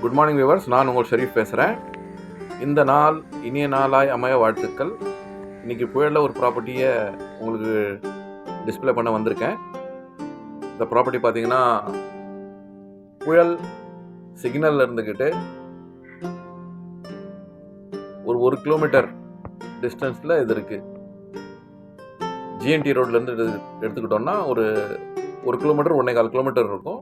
Good morning viewers, நான் உங்கள் ஷெரீஃப் பேசுகிறேன். இந்த நாள் இனிய நாளாய் அமைய வாழ்த்துக்கள். இன்றைக்கி புயலில் ஒரு ப்ராப்பர்ட்டியை உங்களுக்கு டிஸ்பிளே பண்ண வந்திருக்கேன். இந்த ப்ராப்பர்ட்டி பார்த்தீங்கன்னா புயல் சிக்னலில் இருந்துக்கிட்டு ஒரு 1 கிலோமீட்டர் டிஸ்டன்ஸில் இது இருக்குது. ஜிஎன்டி ரோட்லேருந்து எடுத்துக்கிட்டோம்னா ஒரு 1 கிலோமீட்டர் 1.25 கிலோமீட்டர் இருக்கும்.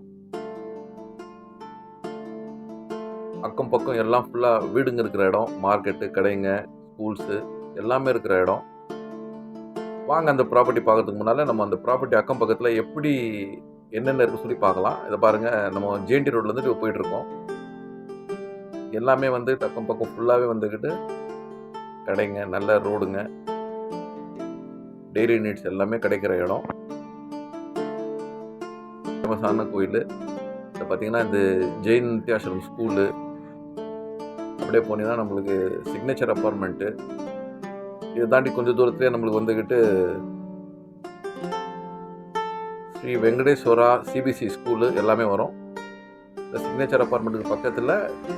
அக்கம் பக்கம் எல்லாம் ஃபுல்லாக வீடுங்க இருக்கிற இடம், மார்க்கெட்டு, கடைங்க, ஸ்கூல்ஸு எல்லாமே இருக்கிற இடம். வாங்க அந்த ப்ராப்பர்ட்டி பார்க்கறதுக்கு முன்னால் நம்ம அந்த ப்ராப்பர்ட்டி அக்கம் பக்கத்தில் எப்படி என்னென்ன இருக்குன்னு சொல்லி பார்க்கலாம். இதை பாருங்கள், நம்ம ஜிஎன்டி ரோட்லேருந்து போயிட்டுருக்கோம். எல்லாமே வந்து அக்கம் பக்கம் ஃபுல்லாகவே வந்துக்கிட்டு கடைங்க, நல்ல ரோடுங்க, டெய்லி நீட்ஸ் எல்லாமே கிடைக்கிற இடம். ஃபேமஸான கோயில். இதை பார்த்தீங்கன்னா இந்த ஜெயின் நித்யாசிரம் ஸ்கூலு. அப்படியே போனீங்கன்னா நம்மளுக்கு சிக்னேச்சர் அப்பார்ட்மெண்ட்டு. இதை தாண்டி கொஞ்சம் தூரத்துலேயே நம்மளுக்கு வந்துக்கிட்டு ஸ்ரீ வெங்கடேஸ்வரா சிபிசி ஸ்கூலு எல்லாமே வரும். இந்த சிக்னேச்சர் அப்பார்ட்மெண்ட்டுக்கு பக்கத்தில்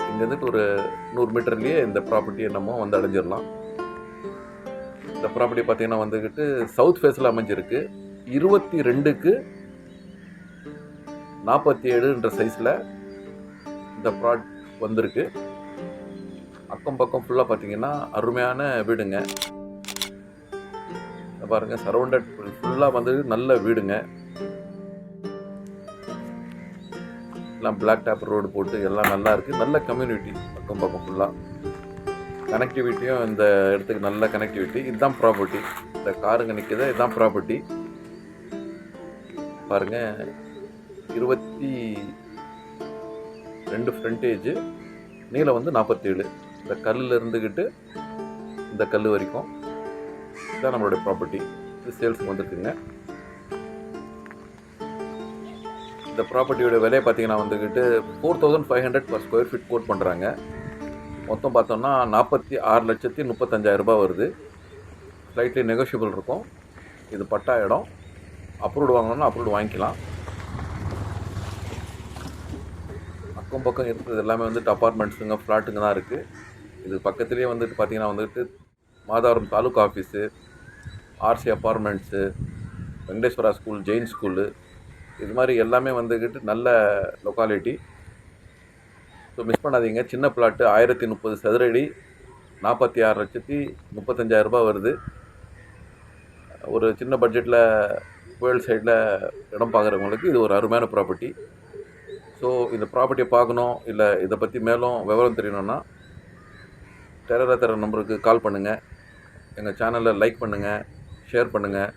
இங்கேருந்துட்டு ஒரு 100 மீட்டர்லேயே இந்த ப்ராப்பர்ட்டியை நம்ம வந்து அடைஞ்சிடலாம். இந்த ப்ராப்பர்ட்டி பார்த்தீங்கன்னா வந்துக்கிட்டு சவுத் ஃபேஸில் அமைஞ்சிருக்கு. 22க்கு 47 சைஸில் இந்த ப்ராட் வந்திருக்கு. அக்கம் பக்கம் ஃபுல்லாக பார்த்தீங்கன்னா அருமையான வீடுங்க. பாருங்கள், சரௌண்டட் ஃபுல்லாக வந்து நல்ல வீடுங்க. எல்லாம் பிளாக் டாப் ரோடு போட்டு எல்லாம் நல்லா இருக்குது. நல்ல கம்யூனிட்டி அக்கம் பக்கம் ஃபுல்லாக. கனெக்டிவிட்டியும் இந்த இடத்துக்கு நல்ல கனெக்டிவிட்டி. இதுதான் ப்ராப்பர்ட்டி. இந்த காருங்க நிற்கிது, இதுதான் ப்ராப்பர்ட்டி. பாருங்கள், 22 ஃப்ரண்டேஜ், நீளம் வந்து 47. இந்த கல்லில் இருந்துக்கிட்டு இந்த கல் வரைக்கும் இதுதான் நம்மளுடைய ப்ராப்பர்ட்டி. இது சேல்ஸுக்கு வந்துருக்குங்க. இந்த ப்ராப்பர்ட்டியோட விலையை பார்த்தீங்கன்னா வந்துக்கிட்டு 4500 பர் ஸ்கொயர் ஃபீட் கோட் பண்ணுறாங்க. மொத்தம் பார்த்தோம்னா 46,35,000 வருது. ஸ்லைட்லி நெகோஷியபிள் இருக்கும். இது பட்டா இடம். அப்ரூவ்டு வாங்கணும்னா அப்ரூவ்டு வாங்கிக்கலாம். அக்கம் பக்கம் இருக்கிறது எல்லாமே வந்துட்டு அப்பார்ட்மெண்ட்ஸுங்க, ஃப்ளாட்டுங்க தான் இருக்குது. இது பக்கத்துலேயே வந்துட்டு பார்த்திங்கன்னா வந்துட்டு Madhavaram taluka office, RC apartments, Venkateswara school, Jain school, இது மாதிரி எல்லாமே வந்துக்கிட்டு நல்ல லொக்காலிட்டி. ஸோ மிஸ் பண்ணாதீங்க. சின்ன பிளாட்டு 1030 சதுர அடி, 46,35,000 வருது. ஒரு சின்ன பட்ஜெட்டில் புயல் சைடில் இடம் பார்க்குறவங்களுக்கு இது ஒரு அருமையான ப்ராப்பர்ட்டி. ஸோ இந்த ப்ராப்பர்ட்டியை பார்க்கணும், இல்லை இதை பற்றி மேலும் விவரம் தெரியணும்னா தர நம்பருக்கு கால் பண்ணுங்கள். எங்கள் சேனலை லைக் பண்ணுங்கள், ஷேர் பண்ணுங்கள்.